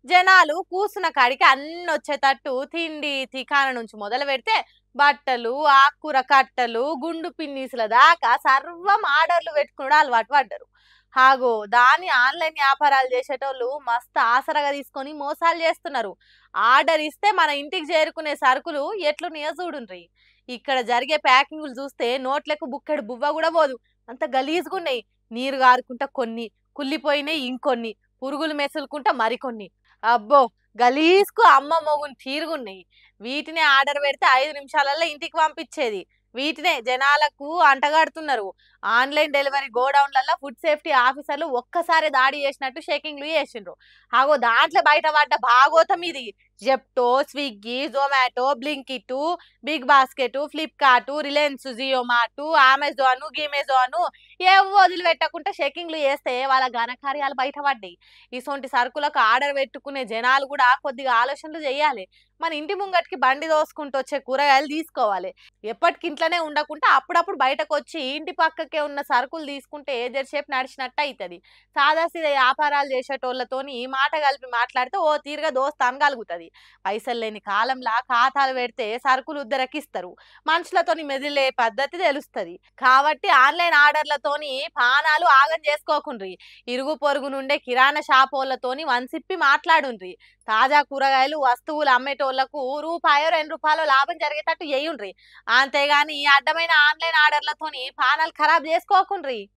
జనాలు కూసున్న కాడికి అన్నొచ్చేటట్టు తిండి, తికాణం నుంచి మొదలుపెడితే బట్టలు, ఆకుకూర కట్టలు, గుండు పిన్నీసుల దాకా సర్వం ఆర్డర్‌లు పెట్టుకునుడు అలవాటు పడ్డరు. హాగో దాని ఆన్‌లైన్ వ్యాపారాలు చేసేటోళ్ళు మస్తు ఆసరాగా తీసుకొని మోసాలు చేస్తున్నారు. ఆర్డర్ ఇస్తే మన ఇంటికి చేరుకునే సరుకులు ఎట్లున్నాయో చూడుండ్రి. ఇక్కడ జరిగే ప్యాకింగులు చూస్తే నోట్లకు బుక్కెడు బువ్వ కూడా పోదు. అంత గలీజ్‌గున్నాయి. నీరు గారుకుంటా కొన్ని, కుళ్ళిపోయినయి ఇంకొన్ని, పురుగులు మెసులుకుంటా మరికొన్ని. అబ్బో! గలీజ్‌కు అమ్మ మొగుని తీరుగున్నయి. వీటినే ఆర్డర్ పెడితే 5 నిమిషాలల్ల ఇంటికి పంపించేది. వీటినే జనాలకు అంటగడుతున్నారు. ఆన్‌లైన్ డెలివరీ గోడౌన్‌లల్ల ఫుడ్ సేఫ్టీ ఆఫీసర్లు ఒక్కసారే దాడి చేసినట్టు షేకింగ్‌లు చేసిండ్రు. అగో దాంట్లో బయట పడ్డ భాగోతం ఇది. Zepto, Swiggy, Zomato, Blinkit, big basket, Flipkart, Reliance Jio mart, Amazon, గిమెజాను ఏవో వదిలిపెట్టకుండా చెకింగ్‌లు చేస్తే వాళ్ళ ఘనకార్యాలు బయట పడ్డాయి. ఇసొంటి సరుకులకు ఆర్డర్ పెట్టుకునే జనాలు కూడా కొద్దిగా ఆలోచనలు చేయాలి. మన ఇంటి ముంగటికి బండి దోసుకుంటూ వచ్చే కూరగాయలు తీసుకోవాలి. ఎప్పటికి ఇంట్లోనే ఉండకుండా అప్పుడప్పుడు బయటకొచ్చి ఇంటి పక్కకే ఉన్న సరుకులు తీసుకుంటే జరసేపు నడిచినట్టు అయితది. సాదాసీదా వ్యాపారాలు చేసేటోళ్ళతోని మాట కలిపి మాట్లాడితే ఓ తీరుగా దోస్తాను కలుగుతది. పైసలు లేని కాలంలా ఖాతాలు పెడితే సరుకులు ఉద్దరకిస్తారు. మనుషులతోని మెదిలే పద్ధతి తెలుస్తది. కాబట్టి ఆన్‌లైన్ ఆర్డర్‌లతోని పానాలు ఆగం చేసుకోకుండ్రి. ఇరుగు పొరుగు నుండే కిరాణా షాపోళ్ళతోని వన్సిప్పి మాట్లాడుండ్రి. తాజా కూరగాయలు, వస్తువులు అమ్మేటోళ్లకు రూపాయో, రూ. 2 లాభం జరిగేటట్టు చేయుండ్రి. అంతేగాని అడ్డమైన ఆన్‌లైన్ ఆర్డర్‌లతోని పానాలు ఖరాబ్ చేసుకోకుండ్రి.